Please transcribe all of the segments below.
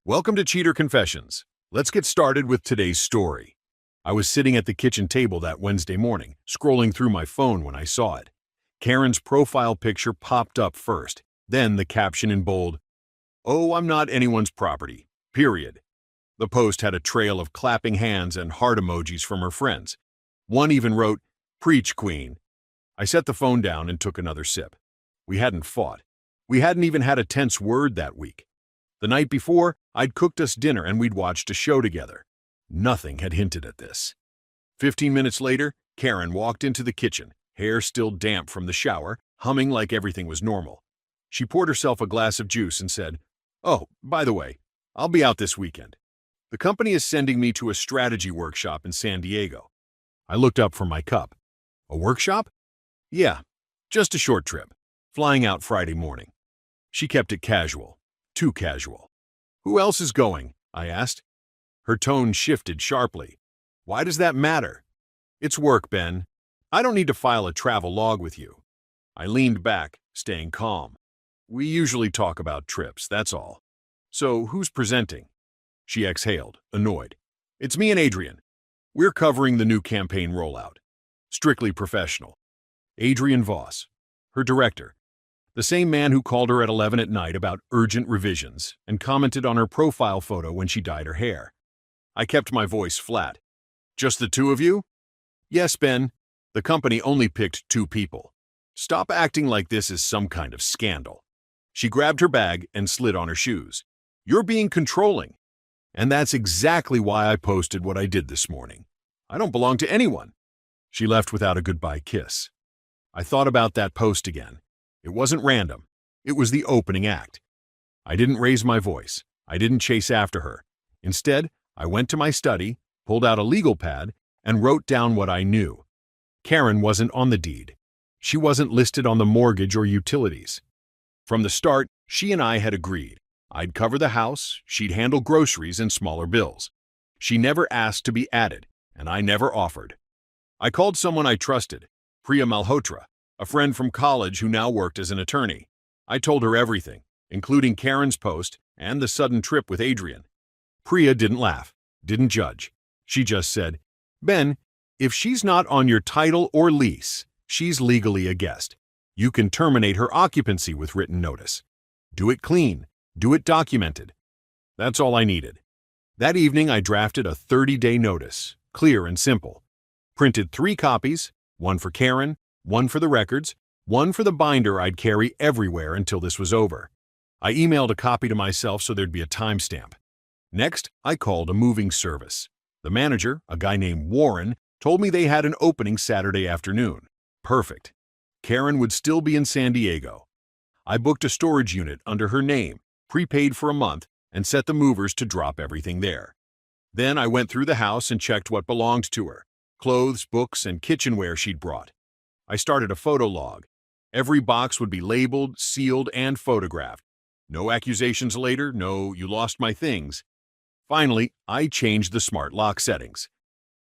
Welcome to Cheater Confessions. Let's get started with today's story. I was sitting at the kitchen table that Wednesday morning, scrolling through my phone when I saw it. Karen's profile picture popped up first, then the caption in bold, "Oh, I'm not anyone's property. Period." The post had a trail of clapping hands and heart emojis from her friends. One even wrote, "Preach, Queen." I set the phone down and took another sip. We hadn't fought. We hadn't even had a tense word that week. The night before, I'd cooked us dinner and we'd watched a show together. Nothing had hinted at this. 15 minutes later, Karen walked into the kitchen, hair still damp from the shower, humming like everything was normal. She poured herself a glass of juice and said, "Oh, by the way, I'll be out this weekend. The company is sending me to a strategy workshop in San Diego." I looked up from my cup. "A workshop?" "Yeah, just a short trip. Flying out Friday morning." She kept it casual. Too casual. "Who else is going?" I asked. Her tone shifted sharply. "Why does that matter?" "It's work, Ben. I don't need to file a travel log with you." I leaned back, staying calm. "We usually talk about trips, that's all. So who's presenting?" She exhaled, annoyed. "It's me and Adrian. We're covering the new campaign rollout. Strictly professional." Adrian Voss, her director. The same man who called her at 11 at night about urgent revisions and commented on her profile photo when she dyed her hair. I kept my voice flat. "Just the two of you?" "Yes, Ben. The company only picked 2 people. Stop acting like this is some kind of scandal." She grabbed her bag and slid on her shoes. "You're being controlling. And that's exactly why I posted what I did this morning. I don't belong to anyone." She left without a goodbye kiss. I thought about that post again. It wasn't random. It was the opening act. I didn't raise my voice. I didn't chase after her. Instead, I went to my study, pulled out a legal pad, and wrote down what I knew. Karen wasn't on the deed. She wasn't listed on the mortgage or utilities. From the start, she and I had agreed. I'd cover the house, she'd handle groceries and smaller bills. She never asked to be added, and I never offered. I called someone I trusted, Priya Malhotra, a friend from college who now worked as an attorney. I told her everything, including Karen's post and the sudden trip with Adrian. Priya didn't laugh, didn't judge. She just said, "Ben, if she's not on your title or lease, she's legally a guest. You can terminate her occupancy with written notice. Do it clean, do it documented." That's all I needed. That evening I drafted a 30-day notice, clear and simple. Printed 3 copies, one for Karen, one for the records, one for the binder I'd carry everywhere until this was over. I emailed a copy to myself so there'd be a timestamp. Next, I called a moving service. The manager, a guy named Warren, told me they had an opening Saturday afternoon. Perfect. Karen would still be in San Diego. I booked a storage unit under her name, prepaid for a month, and set the movers to drop everything there. Then I went through the house and checked what belonged to her: clothes, books, and kitchenware she'd brought. I started a photo log. Every box would be labeled, sealed, and photographed. No accusations later, no "you lost my things." Finally, I changed the smart lock settings.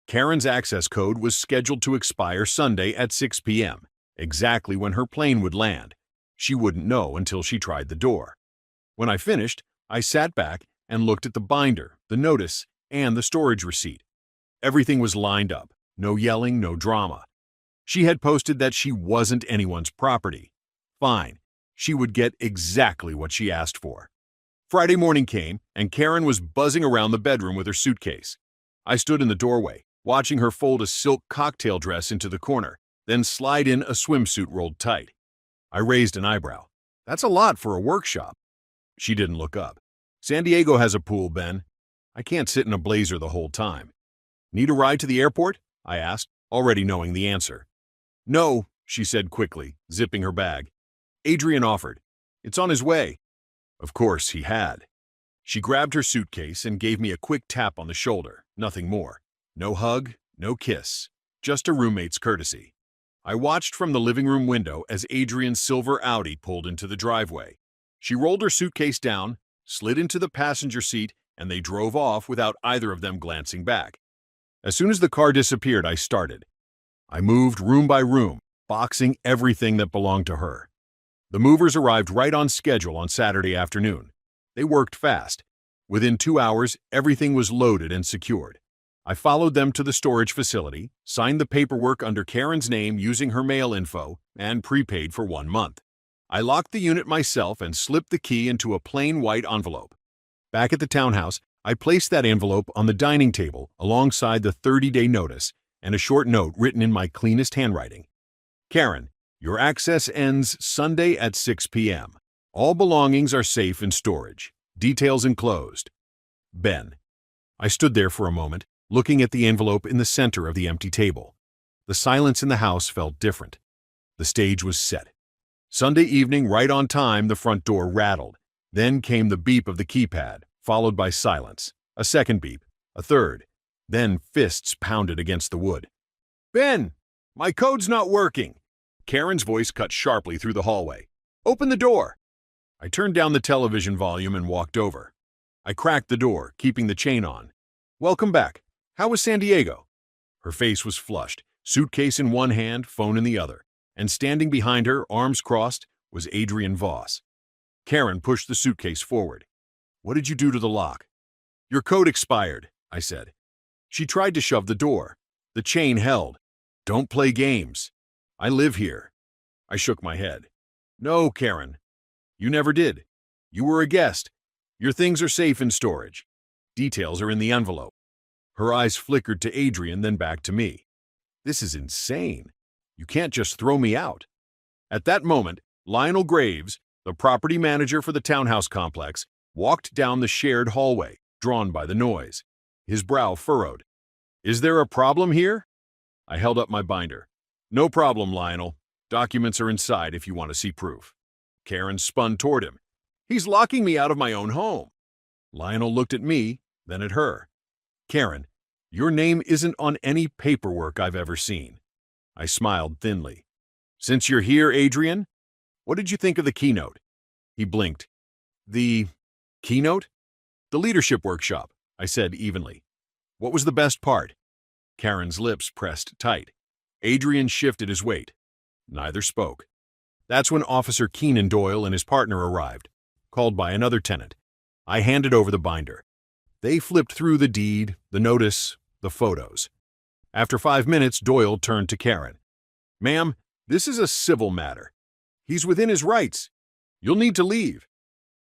Karen's access code was scheduled to expire Sunday at 6 p.m., exactly when her plane would land. She wouldn't know until she tried the door. When I finished, I sat back and looked at the binder, the notice, and the storage receipt. Everything was lined up. No yelling, no drama. She had posted that she wasn't anyone's property. Fine. She would get exactly what she asked for. Friday morning came, and Karen was buzzing around the bedroom with her suitcase. I stood in the doorway, watching her fold a silk cocktail dress into the corner, then slide in a swimsuit rolled tight. I raised an eyebrow. "That's a lot for a workshop." She didn't look up. "San Diego has a pool, Ben. I can't sit in a blazer the whole time." "Need a ride to the airport?" I asked, already knowing the answer. "No," she said quickly, zipping her bag. "Adrian offered. It's on his way." Of course he had. She grabbed her suitcase and gave me a quick tap on the shoulder, nothing more. No hug, no kiss, just a roommate's courtesy. I watched from the living room window as Adrian's silver Audi pulled into the driveway. She rolled her suitcase down, slid into the passenger seat, and they drove off without either of them glancing back. As soon as the car disappeared, I started. I moved room by room, boxing everything that belonged to her. The movers arrived right on schedule on Saturday afternoon. They worked fast. Within 2 hours, everything was loaded and secured. I followed them to the storage facility, signed the paperwork under Karen's name using her mail info, and prepaid for 1 month. I locked the unit myself and slipped the key into a plain white envelope. Back at the townhouse, I placed that envelope on the dining table alongside the 30-day notice and a short note written in my cleanest handwriting. Karen, your access ends Sunday at 6 p.m. All belongings are safe in storage. Details enclosed. Ben. I stood there for a moment, looking at the envelope in the center of the empty table. The silence in the house felt different. The stage was set. Sunday evening, right on time, the front door rattled. Then came the beep of the keypad, followed by silence. A second beep, a third. Then fists pounded against the wood. Ben, my code's not working. Karen's voice cut sharply through the hallway. Open the door. I turned down the television volume and walked over. I cracked the door, keeping the chain on. Welcome back. How was San Diego? Her face was flushed, suitcase in one hand, phone in the other. And standing behind her, arms crossed, was Adrian Voss. Karen pushed the suitcase forward. What did you do to the lock? Your code expired, I said. She tried to shove the door. The chain held. Don't play games. I live here. I shook my head. No, Karen. You never did. You were a guest. Your things are safe in storage. Details are in the envelope. Her eyes flickered to Adrian, then back to me. This is insane. You can't just throw me out. At that moment, Lionel Graves, the property manager for the townhouse complex, walked down the shared hallway, drawn by the noise. His brow furrowed. Is there a problem here? I held up my binder. No problem, Lionel. Documents are inside if you want to see proof. Karen spun toward him. He's locking me out of my own home. Lionel looked at me, then at her. Karen, your name isn't on any paperwork I've ever seen. I smiled thinly. Since you're here, Adrian, what did you think of the keynote? He blinked. The keynote? The leadership workshop, I said evenly. What was the best part? Karen's lips pressed tight. Adrian shifted his weight. Neither spoke. That's when Officer Keenan Doyle and his partner arrived, called by another tenant. I handed over the binder. They flipped through the deed, the notice, the photos. After 5 minutes, Doyle turned to Karen. Ma'am, this is a civil matter. He's within his rights. You'll need to leave.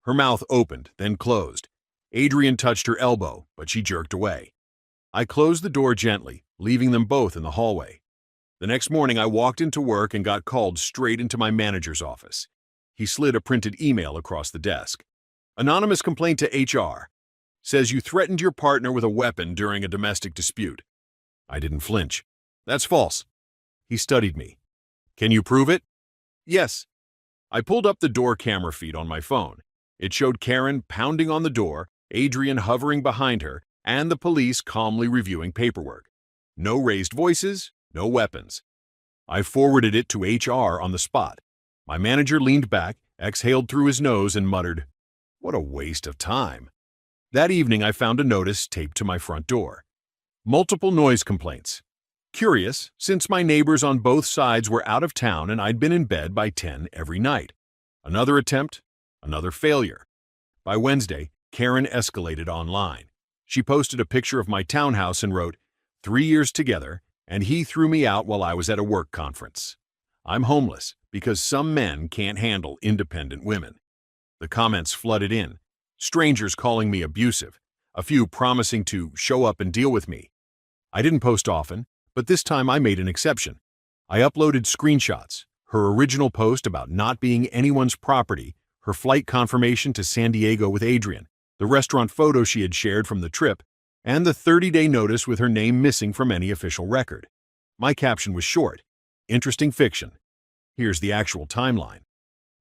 Her mouth opened, then closed. Adrian touched her elbow, but she jerked away. I closed the door gently, leaving them both in the hallway. The next morning, I walked into work and got called straight into my manager's office. He slid a printed email across the desk. Anonymous complaint to HR. Says you threatened your partner with a weapon during a domestic dispute. I didn't flinch. That's false. He studied me. Can you prove it? Yes. I pulled up the door camera feed on my phone. It showed Karen pounding on the door, Adrian hovering behind her, and the police calmly reviewing paperwork. No raised voices, no weapons. I forwarded it to HR on the spot. My manager leaned back, exhaled through his nose, and muttered, "What a waste of time." That evening, I found a notice taped to my front door. Multiple noise complaints. Curious, since my neighbors on both sides were out of town and I'd been in bed by 10 every night. Another attempt, another failure. By Wednesday, Karen escalated online. She posted a picture of my townhouse and wrote, 3 years together, and he threw me out while I was at a work conference. I'm homeless because some men can't handle independent women. The comments flooded in. Strangers calling me abusive, a few promising to show up and deal with me. I didn't post often, but this time I made an exception. I uploaded screenshots, her original post about not being anyone's property, her flight confirmation to San Diego with Adrian, the restaurant photo she had shared from the trip, and the 30-day notice with her name missing from any official record. My caption was short, interesting fiction. Here's the actual timeline.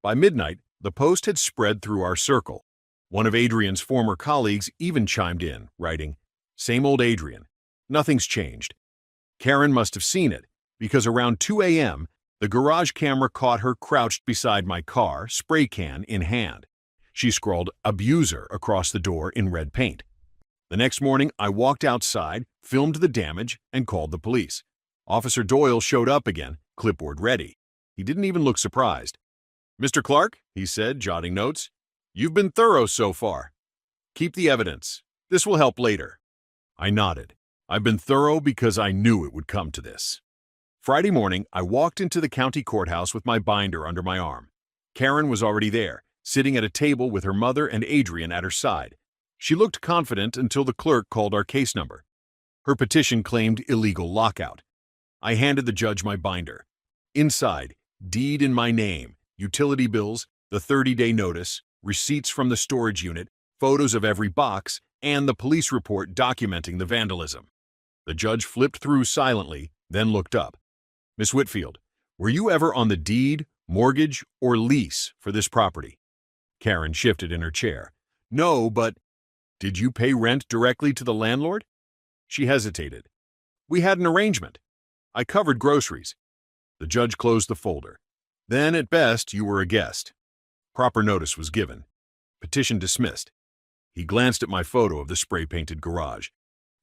By midnight, the post had spread through our circle. One of Adrian's former colleagues even chimed in, writing, "Same old Adrian. Nothing's changed." Karen must have seen it, because around 2 a.m., the garage camera caught her crouched beside my car, spray can in hand. She scrawled "abuser" across the door in red paint. The next morning, I walked outside, filmed the damage, and called the police. Officer Doyle showed up again, clipboard ready. He didn't even look surprised. "Mr. Clark," he said, jotting notes, "you've been thorough so far." Keep the evidence. This will help later. I nodded. I've been thorough because I knew it would come to this. Friday morning, I walked into the county courthouse with my binder under my arm. Karen was already there, sitting at a table with her mother and Adrian at her side. She looked confident until the clerk called our case number. Her petition claimed illegal lockout. I handed the judge my binder. Inside, deed in my name, utility bills, the 30-day notice, receipts from the storage unit, photos of every box, and the police report documenting the vandalism. The judge flipped through silently, then looked up. Miss Whitfield, were you ever on the deed, mortgage, or lease for this property? Karen shifted in her chair. No, but did you pay rent directly to the landlord? She hesitated. We had an arrangement. I covered groceries. The judge closed the folder. Then, at best, you were a guest. Proper notice was given. Petition dismissed. He glanced at my photo of the spray-painted garage.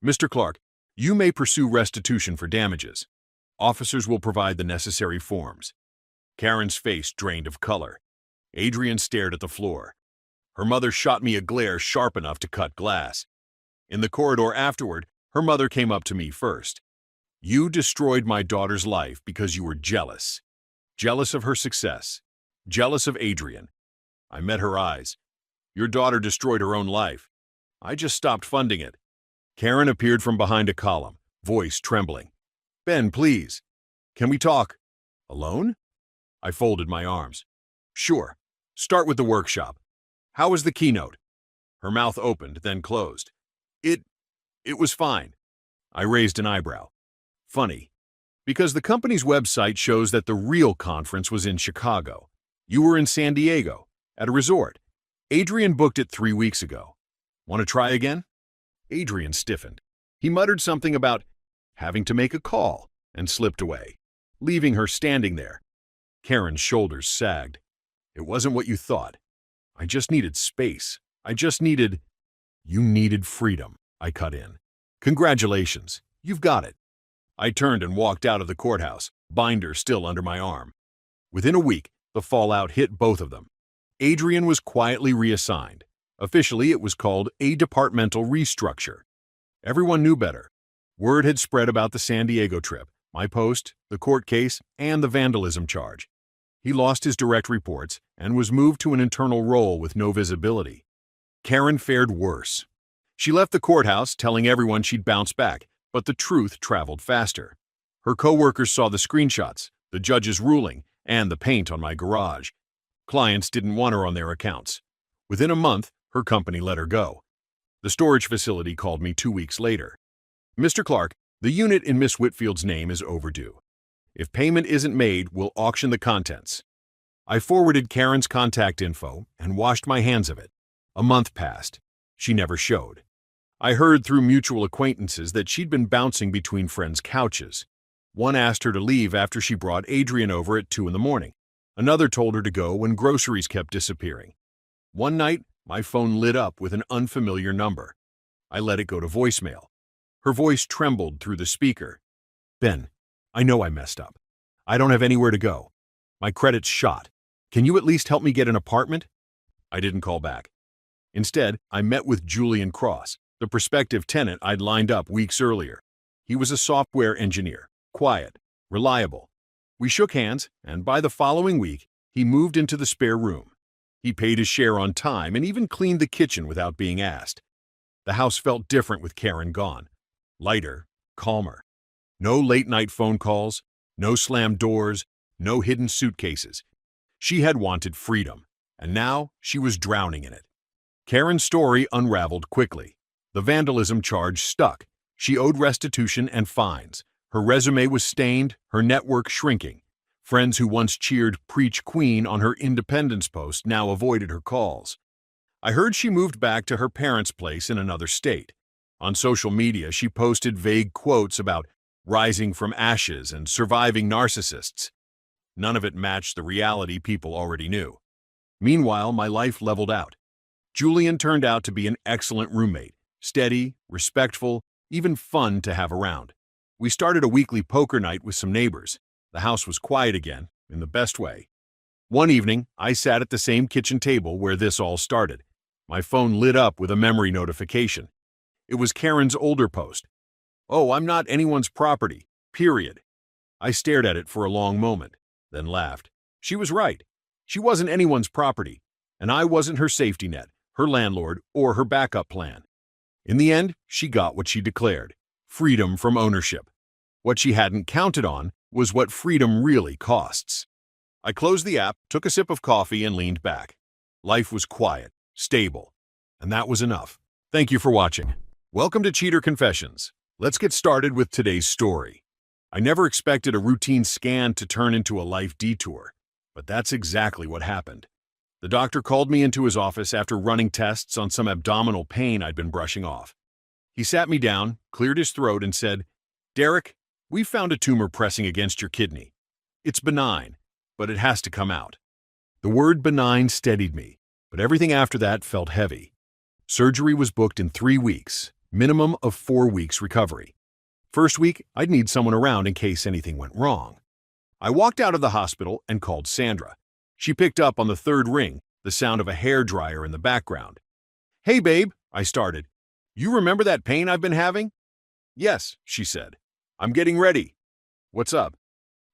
Mr. Clark, you may pursue restitution for damages. Officers will provide the necessary forms. Karen's face drained of color. Adrian stared at the floor. Her mother shot me a glare sharp enough to cut glass. In the corridor afterward, her mother came up to me first. You destroyed my daughter's life because you were jealous. Jealous of her success. Jealous of Adrian. I met her eyes. Your daughter destroyed her own life. I just stopped funding it. Karen appeared from behind a column, voice trembling. Ben, please. Can we talk? Alone? I folded my arms. Sure. Start with the workshop. How was the keynote? Her mouth opened, then closed. It was fine. I raised an eyebrow. Funny. Because the company's website shows that the real conference was in Chicago. You were in San Diego, at a resort. Adrian booked it 3 weeks ago. Want to try again? Adrian stiffened. He muttered something about having to make a call and slipped away, leaving her standing there. Karen's shoulders sagged. It wasn't what you thought. I just needed space. You needed freedom, I cut in. Congratulations, you've got it. I turned and walked out of the courthouse, binder still under my arm. Within a week, the fallout hit both of them. Adrian was quietly reassigned. Officially, it was called a departmental restructure. Everyone knew better. Word had spread about the San Diego trip, my post, the court case, and the vandalism charge. He lost his direct reports and was moved to an internal role with no visibility. Karen fared worse. She left the courthouse telling everyone she'd bounce back, but the truth traveled faster. Her co-workers saw the screenshots, the judge's ruling, and the paint on my garage. Clients didn't want her on their accounts. Within a month, her company let her go. The storage facility called me 2 weeks later. Mr. Clark, the unit in Miss Whitfield's name is overdue. If payment isn't made, we'll auction the contents. I forwarded Karen's contact info and washed my hands of it. A month passed. She never showed. I heard through mutual acquaintances that she'd been bouncing between friends' couches. One asked her to leave after she brought Adrian over at 2 in the morning. Another told her to go when groceries kept disappearing. One night, my phone lit up with an unfamiliar number. I let it go to voicemail. Her voice trembled through the speaker. Ben, I know I messed up. I don't have anywhere to go. My credit's shot. Can you at least help me get an apartment? I didn't call back. Instead, I met with Julian Cross, the prospective tenant I'd lined up weeks earlier. He was a software engineer, quiet, reliable. We shook hands, and by the following week, he moved into the spare room. He paid his share on time and even cleaned the kitchen without being asked. The house felt different with Karen gone. Lighter, calmer. No late-night phone calls, no slammed doors, no hidden suitcases. She had wanted freedom, and now she was drowning in it. Karen's story unraveled quickly. The vandalism charge stuck. She owed restitution and fines. Her resume was stained, her network shrinking. Friends who once cheered "Preach Queen" on her independence post now avoided her calls. I heard she moved back to her parents' place in another state. On social media, she posted vague quotes about rising from ashes and surviving narcissists. None of it matched the reality people already knew. Meanwhile, my life leveled out. Julian turned out to be an excellent roommate, steady, respectful, even fun to have around. We started a weekly poker night with some neighbors. The house was quiet again, in the best way. One evening, I sat at the same kitchen table where this all started. My phone lit up with a memory notification. It was Karen's older post. "Oh, I'm not anyone's property. Period." I stared at it for a long moment, then laughed. She was right. She wasn't anyone's property, and I wasn't her safety net, her landlord, or her backup plan. In the end, she got what she declared: freedom from ownership. What she hadn't counted on was what freedom really costs. I closed the app, took a sip of coffee, and leaned back. Life was quiet, stable, and that was enough. Thank you for watching. Welcome to Cheater Confessions. Let's get started with today's story. I never expected a routine scan to turn into a life detour, but that's exactly what happened. The doctor called me into his office after running tests on some abdominal pain I'd been brushing off. He sat me down, cleared his throat, and said, "Derek, we found a tumor pressing against your kidney. It's benign, but it has to come out." The word benign steadied me, but everything after that felt heavy. Surgery was booked in 3 weeks, minimum of 4 weeks recovery. First week, I'd need someone around in case anything went wrong. I walked out of the hospital and called Sandra. She picked up on the third ring, the sound of a hairdryer in the background. "Hey, babe," I started. "You remember that pain I've been having?" "Yes," she said. "I'm getting ready." "What's up?"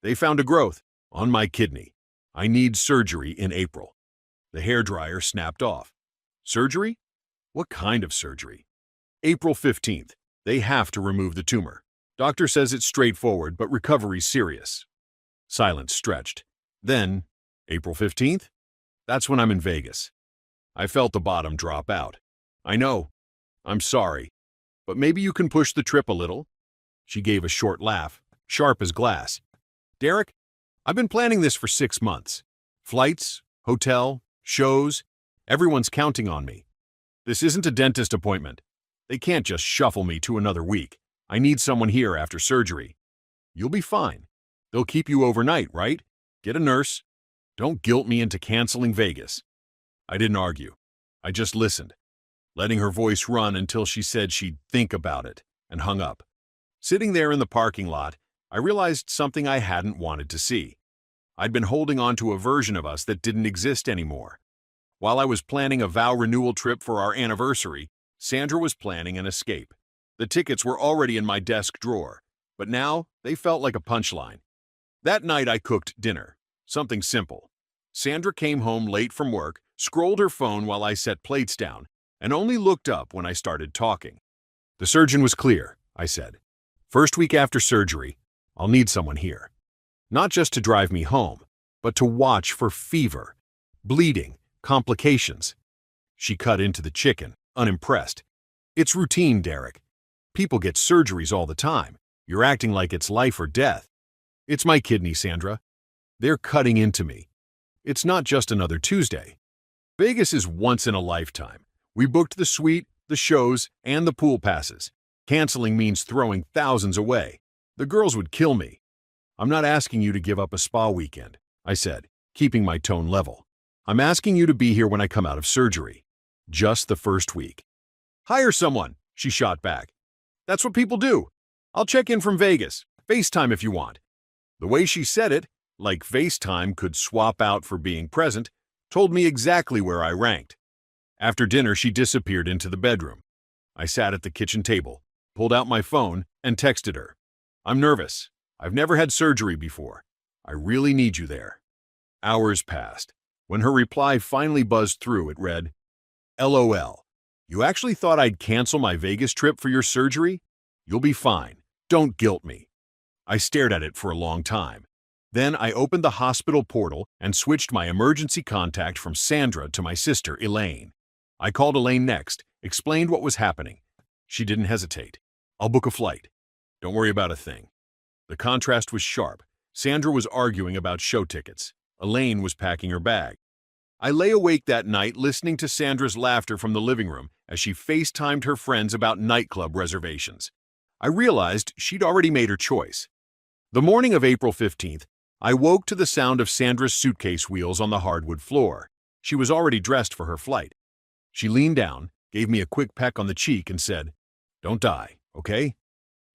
"They found a growth on my kidney. I need surgery in April." The hairdryer snapped off. "Surgery? What kind of surgery?" "April 15th. They have to remove the tumor. Doctor says it's straightforward, but recovery's serious." Silence stretched. Then, "April 15th? That's when I'm in Vegas." I felt the bottom drop out. "I know. I'm sorry. But maybe you can push the trip a little?" She gave a short laugh, sharp as glass. "Derek, I've been planning this for 6 months. Flights, hotel, shows. Everyone's counting on me. This isn't a dentist appointment. They can't just shuffle me to another week. I need someone here after surgery." "You'll be fine. They'll keep you overnight, right? Get a nurse. Don't guilt me into canceling Vegas." I didn't argue. I just listened, letting her voice run until she said she'd think about it, and hung up. Sitting there in the parking lot, I realized something I hadn't wanted to see. I'd been holding on to a version of us that didn't exist anymore. While I was planning a vow renewal trip for our anniversary, Sandra was planning an escape. The tickets were already in my desk drawer, but now they felt like a punchline. That night I cooked dinner, something simple. Sandra came home late from work, scrolled her phone while I set plates down, and only looked up when I started talking. "The surgeon was clear," I said. "First week after surgery, I'll need someone here. Not just to drive me home, but to watch for fever, bleeding, complications." She cut into the chicken, unimpressed. "It's routine, Derek. People get surgeries all the time. You're acting like it's life or death." "It's my kidney, Sandra. They're cutting into me. It's not just another Tuesday. Vegas is once in a lifetime. We booked the suite, the shows, and the pool passes. Canceling means throwing thousands away. The girls would kill me." "I'm not asking you to give up a spa weekend," I said, keeping my tone level. "I'm asking you to be here when I come out of surgery. Just the first week." "Hire someone," she shot back. "That's what people do. I'll check in from Vegas. FaceTime if you want." The way she said it, like FaceTime could swap out for being present, told me exactly where I ranked. After dinner, she disappeared into the bedroom. I sat at the kitchen table, pulled out my phone, and texted her. "I'm nervous. I've never had surgery before. I really need you there." Hours passed. When her reply finally buzzed through, it read, "LOL. You actually thought I'd cancel my Vegas trip for your surgery? You'll be fine. Don't guilt me." I stared at it for a long time. Then I opened the hospital portal and switched my emergency contact from Sandra to my sister, Elaine. I called Elaine next, explained what was happening. She didn't hesitate. "I'll book a flight. Don't worry about a thing." The contrast was sharp. Sandra was arguing about show tickets. Elaine was packing her bag. I lay awake that night listening to Sandra's laughter from the living room as she FaceTimed her friends about nightclub reservations. I realized she'd already made her choice. The morning of April 15th, I woke to the sound of Sandra's suitcase wheels on the hardwood floor. She was already dressed for her flight. She leaned down, gave me a quick peck on the cheek, and said, "Don't die, okay?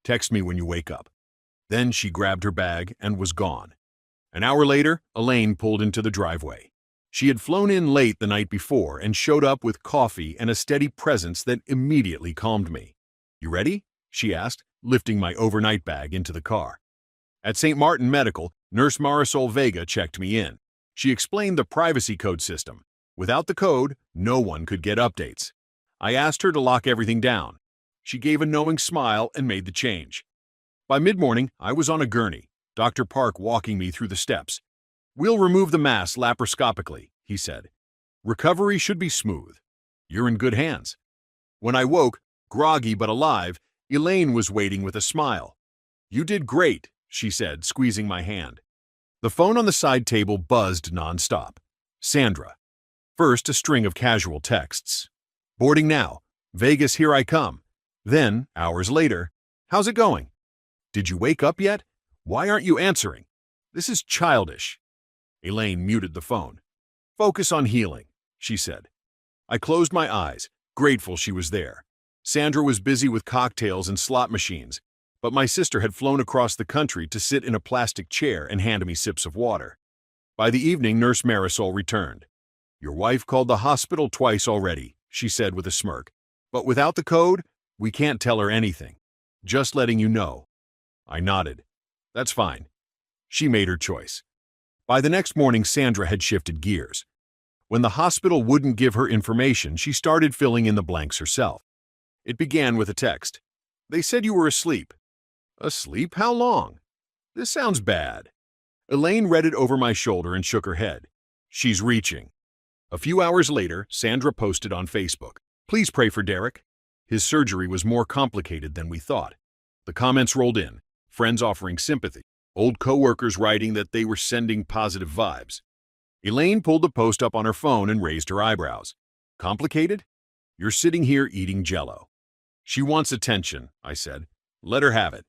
Text me when you wake up." Then she grabbed her bag and was gone. An hour later, Elaine pulled into the driveway. She had flown in late the night before and showed up with coffee and a steady presence that immediately calmed me. "You ready?" she asked, lifting my overnight bag into the car. At St. Martin Medical, Nurse Marisol Vega checked me in. She explained the privacy code system. Without the code, no one could get updates. I asked her to lock everything down. She gave a knowing smile and made the change. By mid-morning, I was on a gurney, Dr. Park walking me through the steps. "We'll remove the mass laparoscopically," he said. "Recovery should be smooth. You're in good hands." When I woke, groggy but alive, Elaine was waiting with a smile. "You did great," she said, squeezing my hand. The phone on the side table buzzed nonstop. Sandra. First, a string of casual texts. "Boarding now. Vegas, here I come." Then, hours later, "How's it going? Did you wake up yet? Why aren't you answering? This is childish." Elaine muted the phone. "Focus on healing," she said. I closed my eyes, grateful she was there. Sandra was busy with cocktails and slot machines, but my sister had flown across the country to sit in a plastic chair and hand me sips of water. By the evening, Nurse Marisol returned. "Your wife called the hospital twice already," she said with a smirk. "But without the code, we can't tell her anything. Just letting you know." I nodded. "That's fine." She made her choice. By the next morning, Sandra had shifted gears. When the hospital wouldn't give her information, she started filling in the blanks herself. It began with a text. "They said you were asleep." "Asleep? How long? This sounds bad." Elaine read it over my shoulder and shook her head. "She's reaching." A few hours later, Sandra posted on Facebook, "Please pray for Derek. His surgery was more complicated than we thought." The comments rolled in, friends offering sympathy, old coworkers writing that they were sending positive vibes. Elaine pulled the post up on her phone and raised her eyebrows. "Complicated? You're sitting here eating Jell-O." "She wants attention," I said. "Let her have it."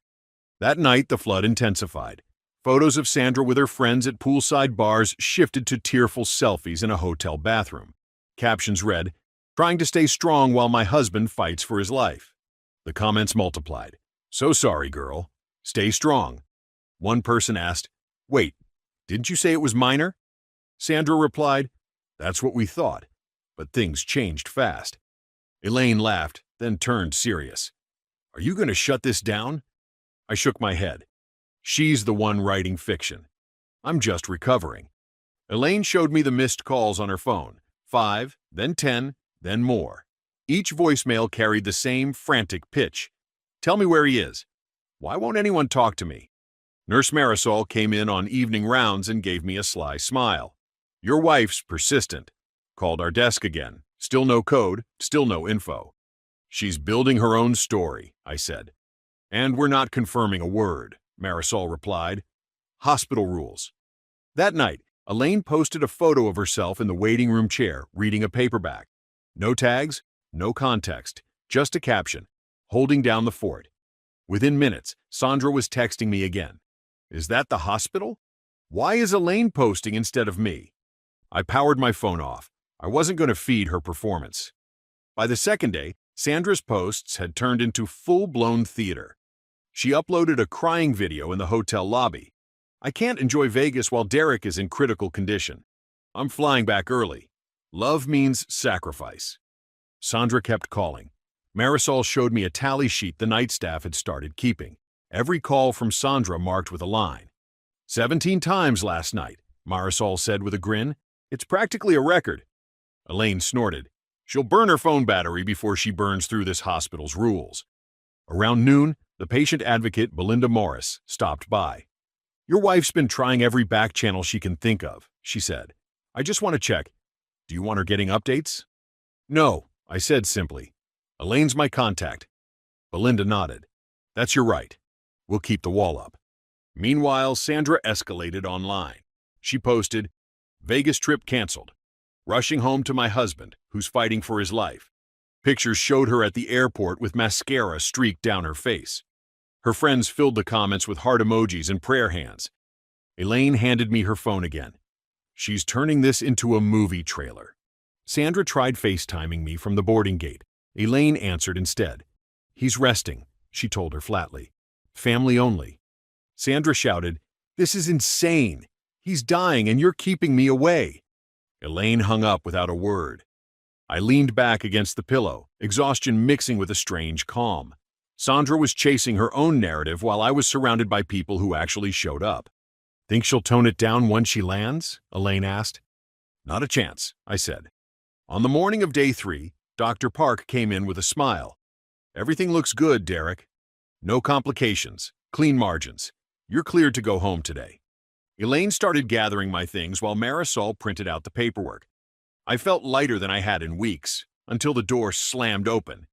That night, the flood intensified. Photos of Sandra with her friends at poolside bars shifted to tearful selfies in a hotel bathroom. Captions read, "Trying to stay strong while my husband fights for his life." The comments multiplied. "So sorry, girl. Stay strong." One person asked, "Wait, didn't you say it was minor?" Sandra replied, "That's what we thought." But things changed fast. Elaine laughed, then turned serious. "Are you going to shut this down?" I shook my head. She's the one writing fiction. I'm just recovering. Elaine showed me the missed calls on her phone. 5, then 10, then more. Each voicemail carried the same frantic pitch. "Tell me where he is. Why won't anyone talk to me?" Nurse Marisol came in on evening rounds and gave me a sly smile. "Your wife's persistent." Called our desk again. Still no code, still no info. "She's building her own story," I said. "And we're not confirming a word," Marisol replied. "Hospital rules." That night, Elaine posted a photo of herself in the waiting room chair, reading a paperback. No tags, no context, just a caption, "Holding down the fort." Within minutes, Sandra was texting me again. "Is that the hospital? Why is Elaine posting instead of me?" I powered my phone off. I wasn't going to feed her performance. By the second day, Sandra's posts had turned into full-blown theater. She uploaded a crying video in the hotel lobby. "I can't enjoy Vegas while Derek is in critical condition. I'm flying back early. Love means sacrifice." Sandra kept calling. Marisol showed me a tally sheet the night staff had started keeping. Every call from Sandra marked with a line. 17 times last night," Marisol said with a grin. "It's practically a record." Elaine snorted. "She'll burn her phone battery before she burns through this hospital's rules." Around noon, the patient advocate, Belinda Morris, stopped by. "Your wife's been trying every back channel she can think of," she said. "I just want to check. Do you want her getting updates?" "No," I said simply. "Elaine's my contact." Belinda nodded. "That's your right. We'll keep the wall up." Meanwhile, Sandra escalated online. She posted, "Vegas trip canceled. Rushing home to my husband, who's fighting for his life." Pictures showed her at the airport with mascara streaked down her face. Her friends filled the comments with heart emojis and prayer hands. Elaine handed me her phone again. "She's turning this into a movie trailer." Sandra tried FaceTiming me from the boarding gate. Elaine answered instead. "He's resting," she told her flatly. "Family only." Sandra shouted, "This is insane. He's dying and you're keeping me away." Elaine hung up without a word. I leaned back against the pillow, exhaustion mixing with a strange calm. Sandra was chasing her own narrative while I was surrounded by people who actually showed up. "Think she'll tone it down once she lands?" Elaine asked. "Not a chance," I said. On the morning of day 3, Dr. Park came in with a smile. "Everything looks good, Derek. No complications, clean margins. You're cleared to go home today." Elaine started gathering my things while Marisol printed out the paperwork. I felt lighter than I had in weeks, until the door slammed open.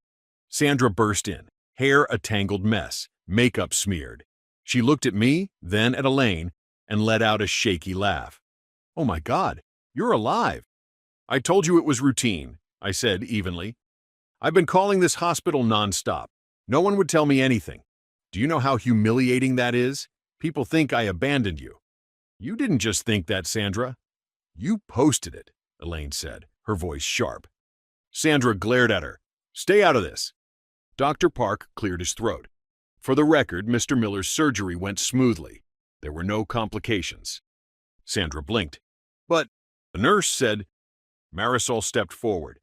Sandra burst in, hair a tangled mess, makeup smeared. She looked at me, then at Elaine, and let out a shaky laugh. "Oh my God, you're alive." "I told you it was routine," I said evenly. "I've been calling this hospital nonstop. No one would tell me anything. Do you know how humiliating that is? People think I abandoned you." "You didn't just think that, Sandra. You posted it," Elaine said, her voice sharp. Sandra glared at her. "Stay out of this." Dr. Park cleared his throat. "For the record, Mr. Miller's surgery went smoothly. There were no complications." Sandra blinked. "But," the nurse said. Marisol stepped forward.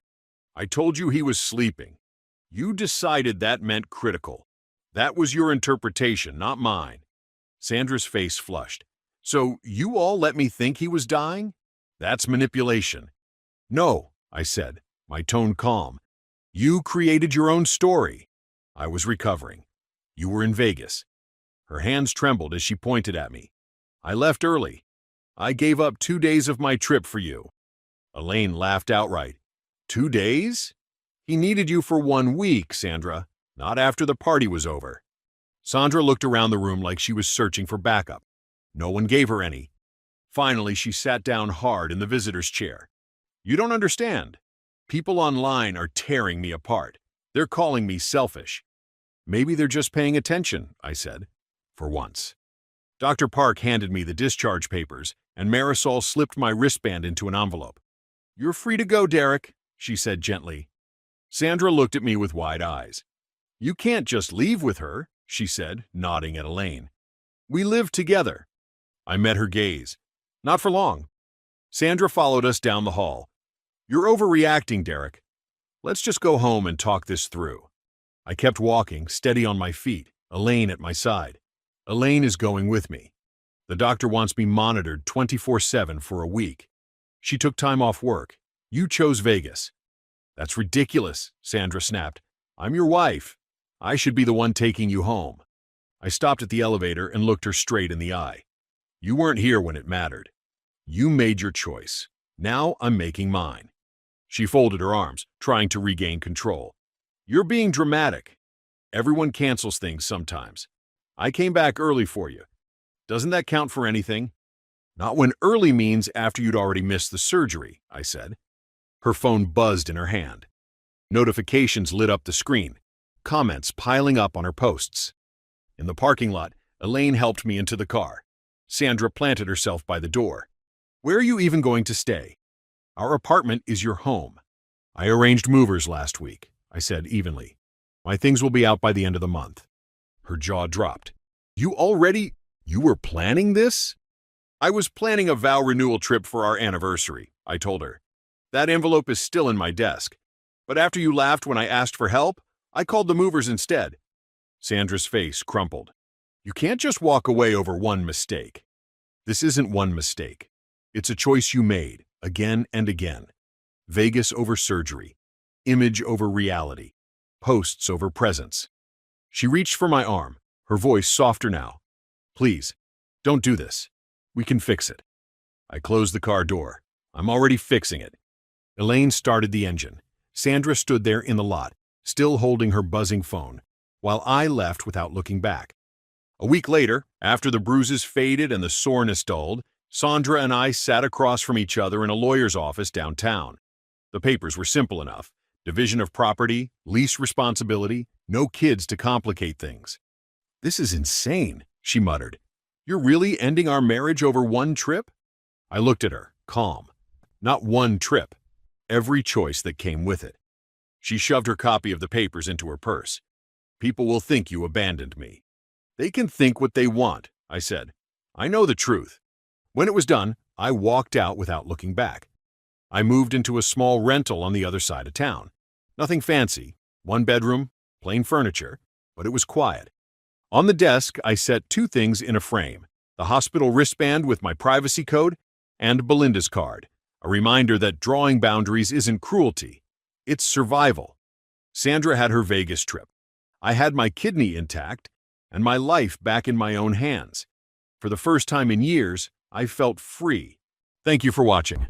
"I told you he was sleeping. You decided that meant critical. That was your interpretation, not mine." Sandra's face flushed. "So you all let me think he was dying? That's manipulation." "No," I said, my tone calm. "You created your own story." I was recovering. "You were in Vegas." Her hands trembled as she pointed at me. "I left early. I gave up 2 days of my trip for you." Elaine laughed outright. 2 days? "He needed you for 1 week, Sandra, not after the party was over." Sandra looked around the room like she was searching for backup. No one gave her any. Finally, she sat down hard in the visitor's chair. "You don't understand. People online are tearing me apart. They're calling me selfish." "Maybe they're just paying attention," I said, for once. Dr. Park handed me the discharge papers, and Marisol slipped my wristband into an envelope. "You're free to go, Derek," she said gently. Sandra looked at me with wide eyes. "You can't just leave with her," she said, nodding at Elaine. "We live together." I met her gaze. "Not for long." Sandra followed us down the hall. "You're overreacting, Derek. Let's just go home and talk this through." I kept walking, steady on my feet, Elaine at my side. "Elaine is going with me. The doctor wants me monitored 24/7 for a week. She took time off work. You chose Vegas." "That's ridiculous," Sandra snapped. "I'm your wife. I should be the one taking you home." I stopped at the elevator and looked her straight in the eye. "You weren't here when it mattered. You made your choice. Now I'm making mine." She folded her arms, trying to regain control. "You're being dramatic. Everyone cancels things sometimes. I came back early for you. Doesn't that count for anything?" "Not when early means after you'd already missed the surgery," I said. Her phone buzzed in her hand. Notifications lit up the screen, comments piling up on her posts. In the parking lot, Elaine helped me into the car. Sandra planted herself by the door. "Where are you even going to stay?" "Our apartment is your home." "I arranged movers last week," I said evenly. "My things will be out by the end of the month." Her jaw dropped. You were planning this?" "I was planning a vow renewal trip for our anniversary," I told her. "That envelope is still in my desk. But after you laughed when I asked for help, I called the movers instead." Sandra's face crumpled. "You can't just walk away over one mistake." "This isn't one mistake. It's a choice you made, again and again. Vegas over surgery. Image over reality. Posts over presence." She reached for my arm, her voice softer now. "Please, don't do this. We can fix it." I closed the car door. "I'm already fixing it." Elaine started the engine. Sandra stood there in the lot, still holding her buzzing phone, while I left without looking back. A week later, after the bruises faded and the soreness dulled, Sandra and I sat across from each other in a lawyer's office downtown. The papers were simple enough. Division of property, lease responsibility, no kids to complicate things. "This is insane," she muttered. "You're really ending our marriage over one trip?" I looked at her, calm. "Not one trip. Every choice that came with it." She shoved her copy of the papers into her purse. "People will think you abandoned me." "They can think what they want," I said. "I know the truth." When it was done, I walked out without looking back. I moved into a small rental on the other side of town. Nothing fancy, one bedroom, plain furniture, but it was quiet. On the desk, I set two things in a frame: the hospital wristband with my privacy code and Belinda's card, a reminder that drawing boundaries isn't cruelty, it's survival. Sandra had her Vegas trip. I had my kidney intact and my life back in my own hands. For the first time in years, I felt free. Thank you for watching.